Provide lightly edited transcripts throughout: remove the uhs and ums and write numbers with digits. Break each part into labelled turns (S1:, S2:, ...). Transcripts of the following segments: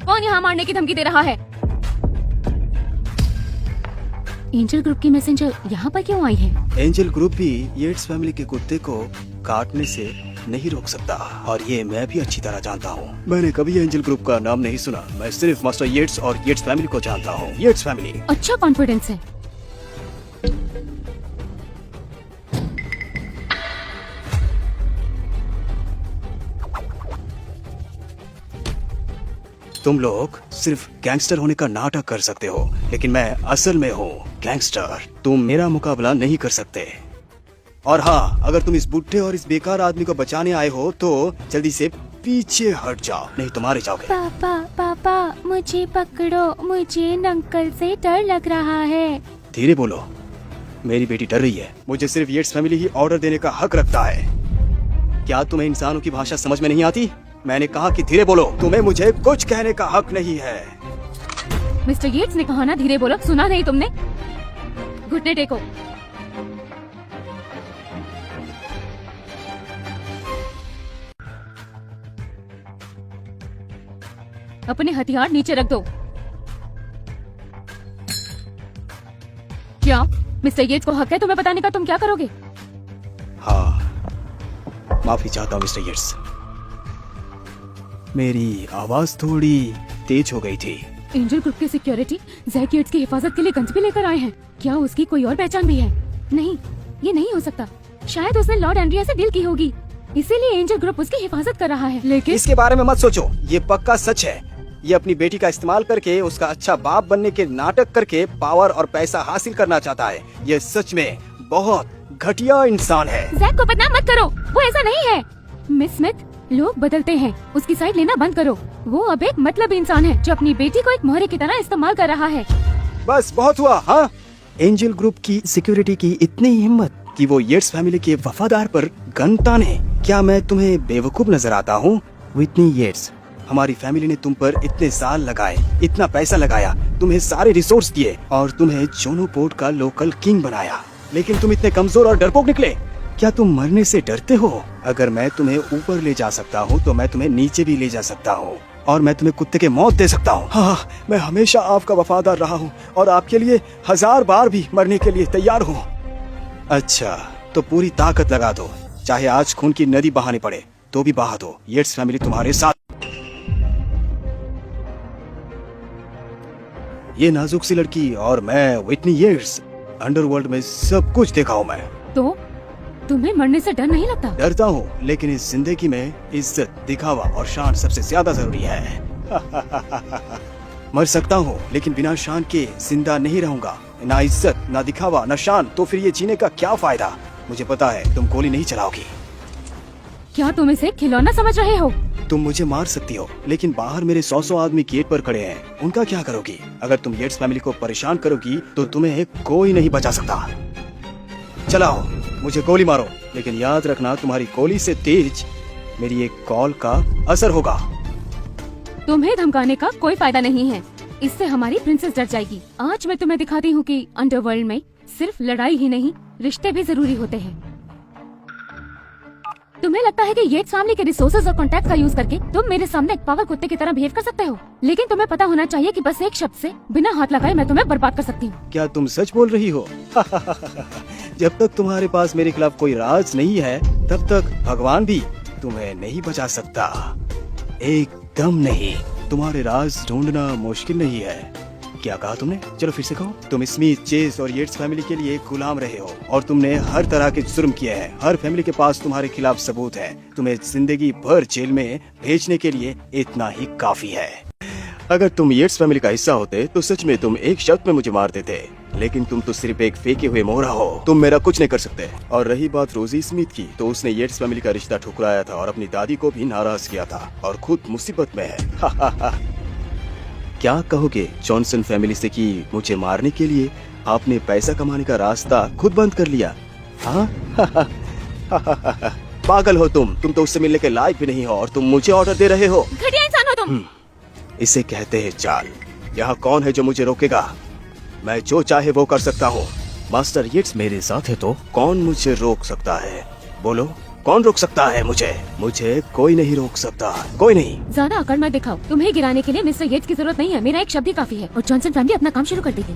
S1: कौन यहाँ मारने की धमकी दे रहा है? एंजल ग्रुप की मैसेंजर यहाँ पर क्यों आई है?
S2: एंजल ग्रुप भी येट्स फैमिली के कुत्ते को काटने से नहीं रोक सकता, और ये मैं भी अच्छी तरह जानता हूँ। मैंने कभी एंजल ग्रुप का नाम नहीं सुना। मैं सिर्फ मास्टर येट्स और येट्स फैमिली को जानता हूँ। येट्स फैमिली।
S1: अच्छा कॉन्फिडेंस है।
S2: तुम लोग सिर्फ गैंगस्टर होने का नाटक कर सकते हो, लेकिन मैं असल में हूँ गैंगस्टर। तुम मेरा मुकाबला नहीं कर सकते। और हाँ, अगर तुम इस बुढ़े और इस बेकार आदमी को बचाने आए हो तो जल्दी से पीछे हट जाओ, नहीं तो मारे जाओगे।
S1: पापा पापा मुझे पकड़ो, मुझे अंकल से डर लग रहा है।
S2: धीरे बोलो, मेरी बेटी डर रही है। मुझे सिर्फ येट्स फैमिली ही ऑर्डर देने का हक रखता है। क्या तुम्हें इंसानों की भाषा समझ में नहीं आती? मैंने कहा कि धीरे बोलो, तुम्हें मुझे कुछ कहने का हक नहीं है।
S1: मिस्टर येट्स ने कहा ना धीरे बोलो, सुना नहीं तुमने? घुटने टेको। अपने हथियार नीचे रख दो। क्या मिस्टर येट्स को हक है तुम्हें बताने का? तुम क्या करोगे?
S2: हाँ, माफी चाहता हूँ मिस्टर येट्स। मेरी आवाज थोड़ी तेज हो गई थी।
S1: एंजल ग्रुप के सिक्योरिटी जैक येट्स की हिफाजत के लिए गन्स भी लेकर आए हैं। क्या उसकी कोई और पहचान भी है? नहीं, ये नहीं हो सकता। शायद उसने लॉर्ड एंड्रिया से डील की होगी, इसीलिए एंजल ग्रुप उसकी हिफाजत कर रहा है। लेकिन
S2: इसके बारे में मत सोचो, ये पक्का सच है। ये अपनी बेटी का इस्तेमाल करके उसका अच्छा बाप बनने के नाटक करके पावर और पैसा हासिल करना चाहता है। ये सच में बहुत घटिया इंसान है।
S1: जैक को बदनाम मत करो, वो ऐसा नहीं है। मिस स्मिथ, लोग बदलते हैं, उसकी साइड लेना बंद करो। वो अब एक मतलब इंसान है जो अपनी बेटी को एक मोहरे की तरह इस्तेमाल कर रहा है।
S2: बस बहुत हुआ। हाँ, एंजल ग्रुप की सिक्योरिटी की इतनी हिम्मत कि वो येट्स फैमिली के वफादार पर गन ताने। क्या मैं तुम्हें बेवकूफ नजर आता हूँ? व्हिटनी येट्स, हमारी फैमिली ने तुम पर इतने साल लगाए, इतना पैसा लगाया, तुम्हें सारे रिसोर्स दिए और तुम्हें जोनो पोर्ट का लोकल किंग बनाया, लेकिन तुम इतने कमजोर और डरपोक निकले। क्या तुम मरने से डरते हो? अगर मैं तुम्हें ऊपर ले जा सकता हूँ तो मैं तुम्हें नीचे भी ले जा सकता हूँ, और मैं तुम्हें कुत्ते के मौत दे सकता हूँ। हाँ, मैं हमेशा आपका वफादार रहा हूँ और आपके लिए 1000 बार भी मरने के लिए तैयार हूँ। अच्छा, तो पूरी ताकत लगा दो, चाहे आज खून की नदी बहानी पड़े तो भी बहा दो। येट्स फैमिली तुम्हारे साथ। ये नाजुक सी लड़की और मैं व्हिटनी येट्स, अंडरवर्ल्ड में सब कुछ देखा हूँ मैं।
S1: तो तुम्हें मरने से डर नहीं लगता?
S2: डरता हूँ, लेकिन इस जिंदगी में इज्जत, दिखावा और शान सबसे ज्यादा जरूरी है। मर सकता हूँ, लेकिन बिना शान के जिंदा नहीं रहूंगा। ना इज्जत, ना दिखावा, ना शान, तो फिर ये जीने का क्या फायदा? मुझे पता है तुम गोली नहीं चलाओगी।
S1: क्या तुम इसे खिलौना समझ रहे हो?
S2: तुम मुझे मार सकती हो, लेकिन बाहर मेरे 100 आदमी गेट पर खड़े हैं, उनका क्या करोगी? अगर तुम येट्स फैमिली को परेशान करोगी तो तुम्हें कोई नहीं बचा सकता। चलाओ, मुझे गोली मारो, लेकिन याद रखना तुम्हारी गोली से तेज मेरी एक कॉल का असर होगा।
S1: तुम्हें धमकाने का कोई फायदा नहीं है, इससे हमारी प्रिंसेस डर जाएगी। आज मैं तुम्हें दिखाती हूँ कि अंडरवर्ल्ड में सिर्फ लड़ाई ही नहीं, रिश्ते भी जरूरी होते हैं। तुम्हें लगता है कि येट्स फैमिली के रिसोर्सेज और कॉन्टैक्ट का यूज करके तुम मेरे सामने एक पागल कुत्ते की तरह बिहेव कर सकते हो, लेकिन तुम्हें पता होना चाहिए कि बस एक शब्द से बिना हाथ लगाए मैं तुम्हें बर्बाद कर सकती हूँ।
S2: क्या तुम सच बोल रही हो? जब तक तुम्हारे पास मेरे खिलाफ कोई राज नहीं है, तब तक भगवान भी तुम्हें नहीं बचा सकता। एकदम नहीं। तुम्हारे राज ढूंढना मुश्किल नहीं है। क्या कहा तुमने? चलो फिर से कहो। तुम स्मिथ, चेस और येट्स फैमिली के लिए गुलाम रहे हो और तुमने हर तरह के जुर्म किए हैं। हर फैमिली के पास तुम्हारे खिलाफ सबूत है। तुम्हें जिंदगी भर जेल में भेजने के लिए इतना ही काफी है। अगर तुम येट्स फैमिली का हिस्सा होते तो सच में तुम एक शब्द में मुझे मार देते, लेकिन तुम तो सिर्फ एक फेंके हुए मोहरा हो। तुम मेरा कुछ नहीं कर सकते। और रही बात रोजी स्मिथ की, तो उसने येट्स फैमिली का रिश्ता ठुकराया था और अपनी दादी को भी नाराज किया था और खुद मुसीबत में है। क्या कहोगे जॉनसन फैमिली से कि मुझे मारने के लिए आपने पैसा कमाने का रास्ता खुद बंद कर लिया? हाँ? पागल हो तुम तो उससे मिलने के लायक भी नहीं हो और तुम मुझे ऑर्डर दे रहे हो।
S1: घटिया इंसान हो तुम।
S2: इसे कहते हैं चाल। यहाँ कौन है जो मुझे रोकेगा? मैं जो चाहे वो कर सकता हूँ। मास्टर येट्स मेरे साथ है तो कौन मुझे रोक सकता है? बोलो। कौन रोक सकता है मुझे? मुझे कोई नहीं रोक सकता, कोई नहीं।
S1: ज्यादा अकड़ मत दिखाओ। तुम्हें गिराने के लिए मिस्टर येट्स की जरूरत नहीं है। मेरा एक शब्द ही काफी है और जॉनसन फैमिली अपना काम शुरू कर देगी।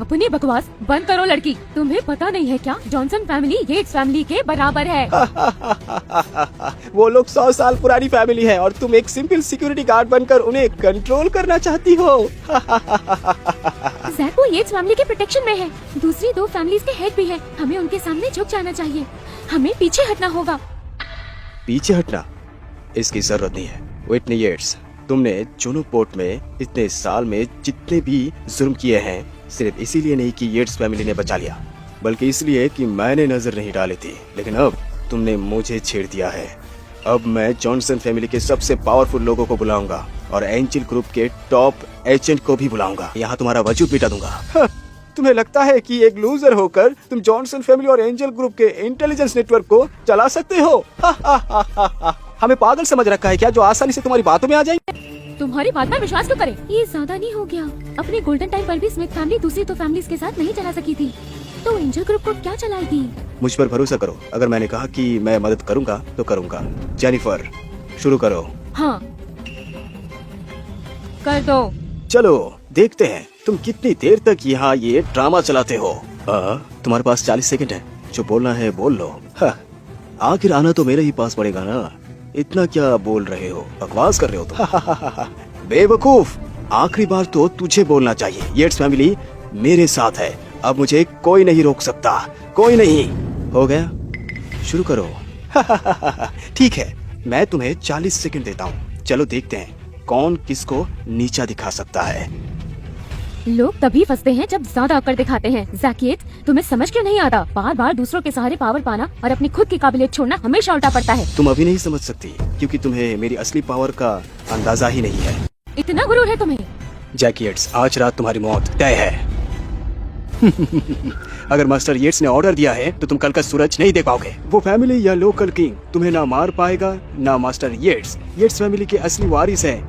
S1: अपनी बकवास बंद करो लड़की। तुम्हें पता नहीं है क्या, जॉनसन फैमिली येट्स फैमिली के बराबर है।
S2: वो लोग 100 साल पुरानी फैमिली है और तुम एक सिंपल सिक्योरिटी गार्ड बनकर उन्हें कंट्रोल करना चाहती हो।
S1: जैक वो येट्स फैमिली के प्रोटेक्शन में है। दूसरी 2 फैमिलीज के हेड भी है। हमें उनके सामने झुक जाना चाहिए। हमें पीछे हटना होगा।
S2: पीछे हटना? इसकी जरूरत नहीं है। व्हिटनी येट्स, तुमने जुनो पोर्ट में इतने साल में जितने भी जुर्म किए हैं, सिर्फ इसीलिए नहीं कि येट्स फैमिली ने बचा लिया, बल्कि इसलिए कि मैंने नजर नहीं डाली थी। लेकिन अब तुमने मुझे छेड़ दिया है। अब मैं जॉनसन फैमिली के सबसे पावरफुल लोगों को बुलाऊंगा और एंजल ग्रुप के टॉप एजेंट को भी बुलाऊंगा। यहाँ तुम्हारा वजूद मिटा दूंगा। तुम्हें लगता है कि एक लूजर होकर तुम जॉनसन फैमिली और एंजल ग्रुप के इंटेलिजेंस नेटवर्क को चला सकते हो? हमें पागल समझ रखा है क्या, जो आसानी से तुम्हारी बातों में आ जाएंगे?
S1: तुम्हारी बात पर विश्वास क्यों करें? ये ज्यादा नहीं हो गया? अपने गोल्डन टाइम पर भी स्मिथ फैमिली दूसरी 2 फैमिलीज के साथ नहीं चला सकी थी, तो एंजल ग्रुप को क्या चलाएगी?
S2: मुझ पर भरोसा करो। अगर मैंने कहा कि मैं मदद करूंगा तो करूंगा। जेनिफर, शुरू करो।
S1: हाँ, कर दो।
S2: चलो देखते हैं तुम कितनी देर तक यहाँ ये ड्रामा चलाते हो। तुम्हारे पास 40 सेकंड है। जो बोलना है बोल लो। आखिर आना तो मेरे ही पास पड़ेगा ना। इतना क्या बोल रहे हो, बकवास कर रहे हो तुम। बेवकूफ, आखिरी बार तो तुझे बोलना चाहिए। येट्स फैमिली मेरे साथ है। अब मुझे कोई नहीं रोक सकता, कोई नहीं। हो गया, शुरू करो। ठीक है, मैं तुम्हें 40 सेकंड देता हूँ। चलो देखते हैं कौन किसको नीचा दिखा सकता है।
S1: लोग तभी फंसते हैं जब ज्यादा अकड़ दिखाते हैं। ज़ैकियत, तुम्हें समझ क्यों नहीं आता? बार बार दूसरों के सहारे पावर पाना और अपनी खुद की काबिलियत छोड़ना हमेशा उल्टा पड़ता है।
S2: तुम अभी नहीं समझ सकती क्योंकि तुम्हें मेरी असली पावर का अंदाजा ही नहीं है।
S1: इतना गुरूर है तुम्हें?
S2: जैकियट्स, आज रात तुम्हारी मौत तय है। अगर मास्टर येट्स ने ऑर्डर दिया है तो तुम कल का सूरज नहीं देख पाओगे। वो फैमिली या लोकल किंग तुम्हें ना मार पाएगा ना मास्टर येट्स। येट्स फैमिली के असली वारिस है।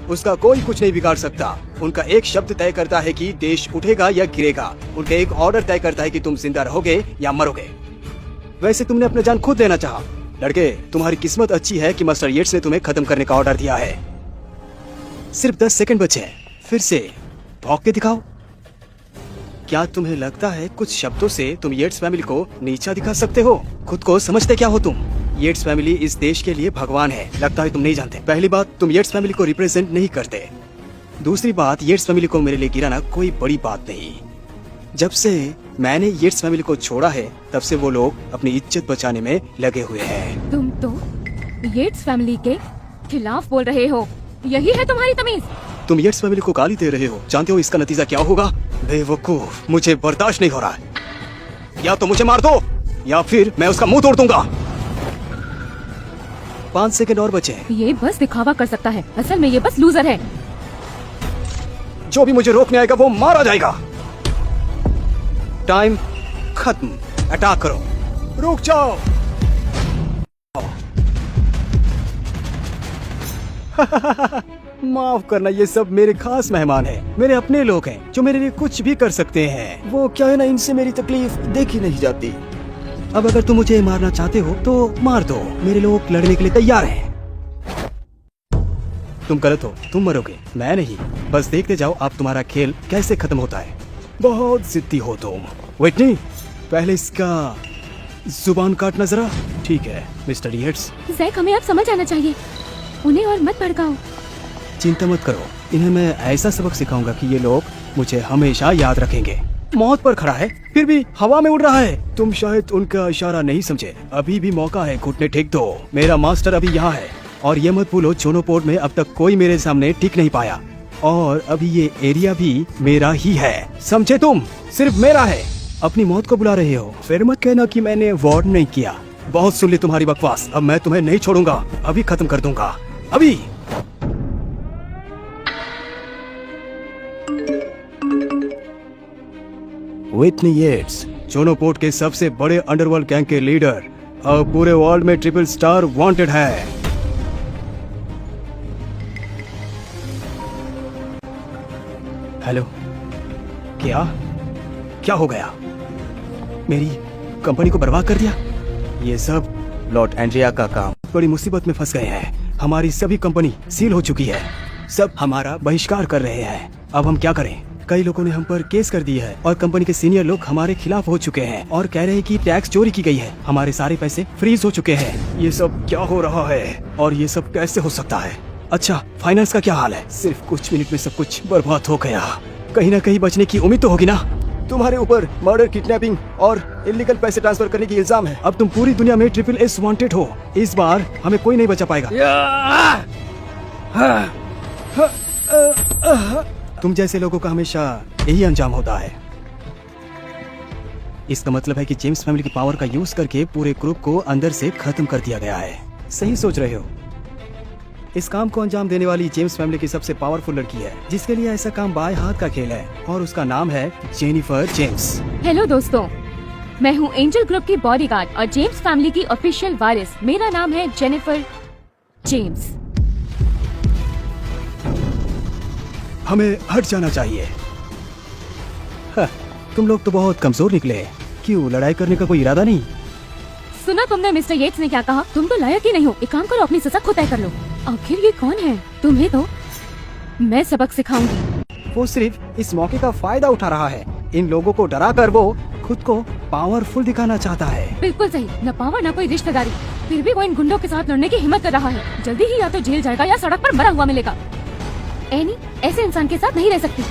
S2: उसका कोई कुछ नहीं बिगाड़ सकता। उनका एक शब्द तय करता है कि देश उठेगा या गिरेगा। उनका एक ऑर्डर तय करता है कि तुम जिंदा रहोगे या मरोगे। वैसे तुमने अपना जान खुद देना चाहा। लड़के, तुम्हारी किस्मत अच्छी है कि मास्टर येट्स ने तुम्हें खत्म करने का ऑर्डर दिया है। सिर्फ 10 सेकंड बचे हैं। फिर से भौंक के दिखाओ। क्या तुम्हें लगता है कुछ शब्दों से तुम येट्स फैमिली को नीचा दिखा सकते हो? खुद को समझते क्या हो तुम? येट्स फैमिली इस देश के लिए भगवान है। लगता है तुम नहीं जानते। पहली बात, तुम येट्स फैमिली को रिप्रेजेंट नहीं करते। दूसरी बात, येट्स फैमिली को मेरे लिए गिराना कोई बड़ी बात नहीं। जब से मैंने येट्स फैमिली को छोड़ा है तब से वो लोग अपनी इज्जत बचाने में लगे हुए हैं।
S1: तुम तो येट्स फैमिली के खिलाफ बोल रहे हो। यही है तुम्हारी तमीज?
S2: तुम येट्स फैमिली को गाली दे रहे हो। जानते हो इसका नतीजा क्या होगा? बेवकूफ, मुझे बर्दाश्त नहीं हो रहा है। या तो मुझे मार दो या फिर मैं उसका मुंह तोड़ दूंगा। 5 सेकंड और बचे हैं।
S1: ये बस दिखावा कर सकता है। असल में ये बस लूजर है।
S2: जो भी मुझे रोकने आएगा वो मारा जाएगा। टाइम खत्म। अटैक करो। रुक जाओ। माफ करना, ये सब मेरे खास मेहमान हैं। मेरे अपने लोग हैं जो मेरे लिए कुछ भी कर सकते हैं। वो क्या है ना, इनसे मेरी तकलीफ देखी नहीं जाती। अब अगर तुम मुझे मारना चाहते हो तो मार दो। मेरे लोग लड़ने के लिए तैयार हैं। तुम गलत हो, तुम मरोगे, मैं नहीं। बस देखते जाओ अब तुम्हारा खेल कैसे खत्म होता है। बहुत जिद्दी हो तुम। व्हिटनी, पहले इसका जुबान काटना जरा। ठीक है मिस्टर येट्स।
S1: ज़ैक, हमें अब समझ आना चाहिए। उन्हें और मत भड़काओ।
S2: चिंता मत करो, इन्हें मैं ऐसा सबक सिखाऊंगा कि ये लोग मुझे हमेशा याद रखेंगे। मौत पर खड़ा है फिर भी हवा में उड़ रहा है। तुम शायद उनका इशारा नहीं समझे। अभी भी मौका है, घुटने टेक दो। मेरा मास्टर अभी यहाँ है और ये मत भूलो, जोनो पोर्ट में अब तक कोई मेरे सामने टिक नहीं पाया और अभी ये एरिया भी मेरा ही है। समझे तुम? सिर्फ मेरा है। अपनी मौत को बुला रहे हो, फिर मत कहना कि मैंने वार्न नहीं किया। बहुत सुन ली तुम्हारी बकवास। अब मैं तुम्हें नहीं छोड़ूंगा। अभी खत्म कर दूंगा, अभी। व्हिटनी येट्स, जोनो पोर्ट के सबसे बड़े अंडरवर्ल्ड गैंग के लीडर, अब पूरे वर्ल्ड में ट्रिपल स्टार वांटेड है। हेलो, क्या हो गया? मेरी कंपनी को बर्बाद कर दिया? ये सब लॉर्ड एंड्रिया का काम। बड़ी मुसीबत में फंस गए हैं। हमारी सभी कंपनी सील हो चुकी है। सब हमारा बहिष्कार कर रहे हैं। अब हम क्या करें? कई लोगों ने हम पर केस कर दिया है और कंपनी के सीनियर लोग हमारे खिलाफ हो चुके हैं और कह रहे हैं कि टैक्स चोरी की गई है। हमारे सारे पैसे फ्रीज हो चुके हैं। ये सब क्या हो रहा है और ये सब कैसे हो सकता है? अच्छा, फाइनेंस का क्या हाल है? सिर्फ कुछ मिनट में सब कुछ बर्बाद हो गया। कहीं ना कहीं बचने की उम्मीद तो होगी ना? तुम्हारे ऊपर मर्डर, किडनैपिंग और इलीगल पैसे ट्रांसफर करने की इल्जाम है। अब तुम पूरी दुनिया में SSS वांटेड हो। इस बार हमें कोई नहीं बचा पाएगा। तुम जैसे लोगों का हमेशा यही अंजाम होता है। इसका मतलब है कि जेम्स फैमिली की पावर का यूज करके पूरे ग्रुप को अंदर से खत्म कर दिया गया है। सही सोच रहे हो। इस काम को अंजाम देने वाली जेम्स फैमिली की सबसे पावरफुल लड़की है, जिसके लिए ऐसा काम बाएं हाथ का खेल है, और उसका नाम है जेनिफर जेम्स।
S1: हेलो दोस्तों, मैं हूँ एंजल ग्रुप की बॉडीगार्ड और जेम्स फैमिली की ऑफिशियल वारिस। मेरा नाम है जेनिफर जेम्स।
S2: हमें हट जाना चाहिए। तुम लोग तो बहुत कमजोर निकले। क्यों, लड़ाई करने का कोई इरादा नहीं?
S1: सुना तुमने मिस्टर येट्स ने क्या कहा? तुम तो लायक ही नहीं हो। एक काम करो, अपनी सजा खुद तय कर लो। आखिर ये कौन है? तुम्हें तो मैं सबक सिखाऊंगी।
S2: वो सिर्फ इस मौके का फायदा उठा रहा है। इन लोगों को डरा कर वो खुद को पावरफुल दिखाना चाहता है।
S1: बिल्कुल सही। न पावर न कोई रिश्तेदारी, फिर भी वो इन गुंडों के साथ लड़ने की हिम्मत कर रहा है। जल्दी ही या तो जेल जाएगा या सड़क पर मरा हुआ मिलेगा। एनी ऐसे इंसान के साथ नहीं रह सकती।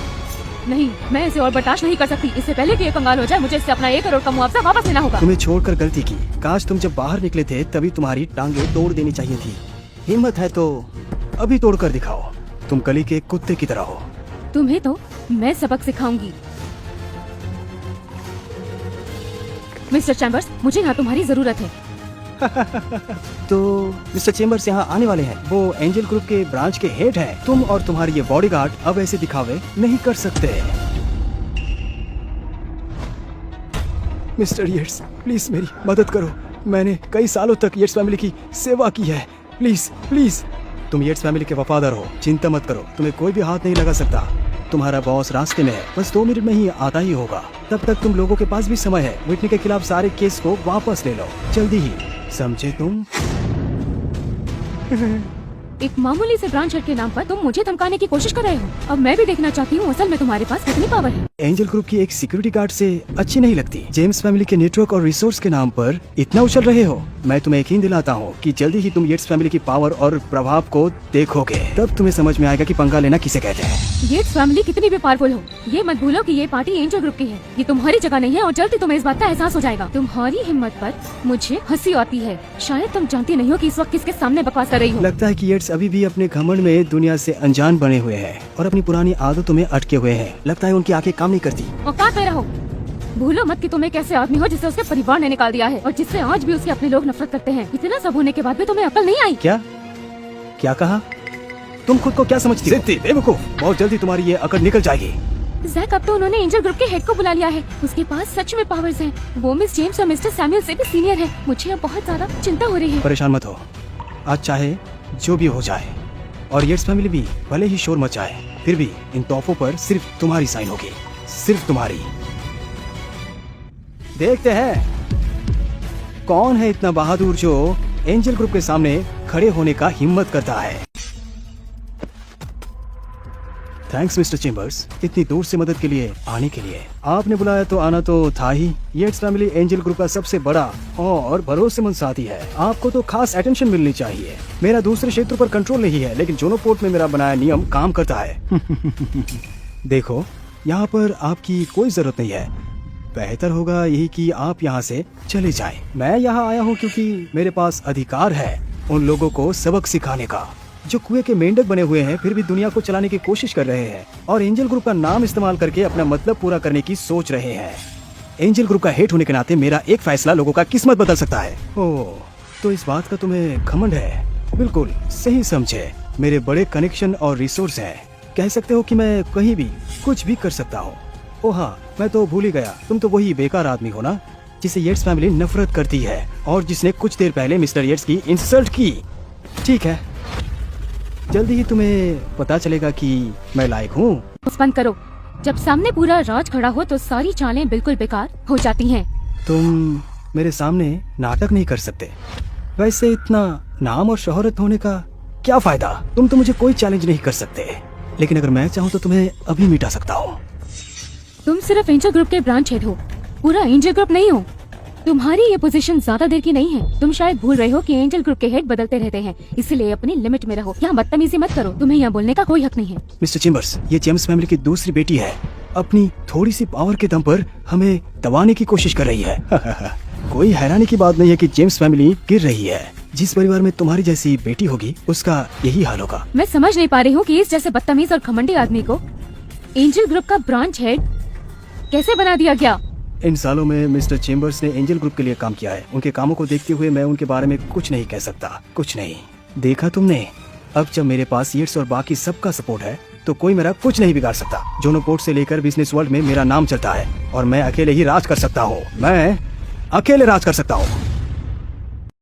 S1: नहीं, मैं इसे और बर्दाश्त नहीं कर सकती। इससे पहले कि ये कंगाल हो जाए, मुझे इससे अपना 1 करोड़ का मुआवजा वापस लेना होगा।
S2: तुम्हें छोड़कर गलती की। काश तुम जब बाहर निकले थे तभी तुम्हारी टांगे तोड़ देनी चाहिए थी। हिम्मत है तो अभी तोड़कर दिखाओ। तुम गली के कुत्ते की तरह हो।
S1: तुम्हें तो मैं सबक सिखाऊंगी। मिस्टर चैम्बर्स, मुझे यहाँ तुम्हारी जरूरत है।
S2: तो मिस्टर चेम्बर्स यहाँ आने वाले हैं। वो एंजल ग्रुप के ब्रांच के हेड हैं। तुम और तुम्हारी ये बॉडीगार्ड अब ऐसे दिखावे नहीं कर सकते। मिस्टर येट्स, प्लीज मेरी मदद करो। मैंने कई सालों तक येट्स फैमिली की सेवा की है। प्लीज प्लीज, तुम येट्स फैमिली के वफादार हो। चिंता मत करो, तुम्हें कोई भी हाथ नहीं लगा सकता। तुम्हारा बॉस रास्ते में है, बस 2 मिनट में ही आता ही होगा। तब तक तुम लोगों के पास भी समय है। विटनी के खिलाफ सारे केस को वापस ले लो, जल्दी ही। समझे तुम?
S1: एक मामूली से ब्रांच हेड के नाम पर तुम मुझे धमकाने की कोशिश कर रहे हो। अब मैं भी देखना चाहती हूँ असल में तुम्हारे पास कितनी पावर है।
S2: एंजल ग्रुप की एक सिक्योरिटी गार्ड से अच्छी नहीं लगती। जेम्स फैमिली के नेटवर्क और रिसोर्स के नाम पर इतना उछल रहे हो। मैं तुम्हें यकीन दिलाता हूँ कि जल्दी ही तुम येट्स फैमिली की पावर और प्रभाव को देखोगे। तब तुम्हें समझ में आएगा कि पंगा लेना किसे कहते हैं।
S1: येट्स फैमिली कितनी भी पावरफुल हो, ये मत भूलो कि ये पार्टी एंजल ग्रुप की है। ये तुम्हारी जगह नहीं है और जल्दी तुम्हें इस बात का एहसास हो जाएगा। तुम्हारी हिम्मत पर मुझे हंसी आती है। शायद तुम जानती नहीं हो कि इस वक्त किसके सामने बकवास कर रही हो।
S2: लगता है कि येट्स अभी भी अपने घमंड में दुनिया से अनजान बने हुए हैं और अपनी पुरानी आदतों में अटके हुए हैं। लगता है उनकी आंखें काम नहीं करती।
S1: औकात में रहो। भूलो मत कि तुम एक ऐसे आदमी हो जिसे उसके परिवार ने निकाल दिया है और जिससे आज भी उसके अपने लोग नफरत करते हैं। इतना सब होने के बाद भी तुम्हें अकल नहीं आई?
S2: क्या कहा? तुम खुद को क्या समझती हो? बेवकूफ। बहुत जल्दी तुम्हारी ये अकल निकल जाएगी।
S1: जैक, अब तो उन्होंने एंजल ग्रुप के हेड को बुला लिया है। उसके पास सच में पावर्स हैं। वो मिस जेम्स और मिस्टर सैमुअल से भी सीनियर है। मुझे अब बहुत ज्यादा चिंता हो रही है।
S2: परेशान मत हो। आज चाहे जो भी हो जाए और येट्स फैमिली भी भले ही शोर मचाए, फिर भी इन तोहफों पर सिर्फ तुम्हारी साइन होगी। सिर्फ तुम्हारी। देखते हैं कौन है इतना बहादुर जो एंजल ग्रुप के सामने खड़े होने का हिम्मत करता है। थैंक्स मिस्टर चेम्बर्स, इतनी दूर से मदद के लिए आने के लिए। आपने बुलाया तो आना तो था ही। येट्स फैमिली एंजल ग्रुप का सबसे बड़ा और भरोसेमंद साथी है। आपको तो खास अटेंशन मिलनी चाहिए। मेरा दूसरे क्षेत्र पर कंट्रोल नहीं है, लेकिन जोनो पोर्ट में मेरा बनाया नियम काम करता है। देखो, यहाँ पर आपकी कोई जरूरत नहीं है। बेहतर होगा यही कि आप यहाँ से चले जाएं। मैं यहाँ आया हूँ क्योंकि मेरे पास अधिकार है उन लोगों को सबक सिखाने का जो कुएं के मेंढक बने हुए हैं, फिर भी दुनिया को चलाने की कोशिश कर रहे हैं और एंजल ग्रुप का नाम इस्तेमाल करके अपना मतलब पूरा करने की सोच रहे हैं। एंजल ग्रुप का हेड होने के नाते मेरा एक फैसला लोगों का किस्मत बदल सकता है। ओह, तो इस बात का तुम्हें घमंड है? बिल्कुल सही समझे। मेरे बड़े कनेक्शन और रिसोर्स हैं। कह सकते हो कि मैं कहीं भी कुछ भी कर सकता हूँ। ओह हाँ, मैं तो भूल ही गया, तुम तो वही बेकार आदमी हो ना जिसे येट्स फैमिली नफरत करती है और जिसने कुछ देर पहले मिस्टर येट्स की इंसल्ट की। ठीक है, जल्दी ही तुम्हें पता चलेगा कि मैं लायक हूँ।
S1: बंद करो। जब सामने पूरा राज खड़ा हो तो सारी चालें बिल्कुल बेकार हो जाती हैं।
S2: तुम मेरे सामने नाटक नहीं कर सकते। वैसे इतना नाम और शोहरत होने का क्या फायदा? तुम तो मुझे कोई चैलेंज नहीं कर सकते, लेकिन अगर मैं चाहूँ तो तुम्हें अभी मिटा सकता हूँ।
S1: तुम सिर्फ एंजल ग्रुप के ब्रांच हेड हो, पूरा एंजल ग्रुप नहीं हो। तुम्हारी ये पोजीशन ज्यादा देर की नहीं है। तुम शायद भूल रहे हो कि एंजल ग्रुप के हेड बदलते रहते हैं, इसलिए अपनी लिमिट में रहो। यहाँ बदतमीजी मत करो, तुम्हें यहाँ बोलने का कोई हक नहीं है।
S2: मिस्टर चेम्बर्स, ये जेम्स फैमिली की दूसरी बेटी है। अपनी थोड़ी सी पावर के दम पर हमें दबाने की कोशिश कर रही है। कोई हैरानी की बात नहीं है कि जेम्स फैमिली गिर रही है। जिस परिवार में तुम्हारी जैसी बेटी होगी उसका यही हाल होगा।
S1: मैं समझ नहीं पा रही हूँ कि इस जैसे बदतमीज और घमंडी आदमी को एंजल ग्रुप का ब्रांच हेड कैसे बना दिया गया।
S2: इन सालों में मिस्टर चेम्बर्स ने एंजल ग्रुप के लिए काम किया है। उनके कामों को देखते हुए मैं उनके बारे में कुछ नहीं कह सकता। कुछ नहीं। देखा तुमने, अब जब मेरे पास येट्स और बाकी सबका सपोर्ट है तो कोई मेरा कुछ नहीं बिगाड़ सकता। जोनो पोर्ट से लेकर बिजनेस वर्ल्ड में मेरा नाम चलता है और मैं अकेले ही राज कर सकता हूँ। मैं अकेले राज कर सकता हूँ।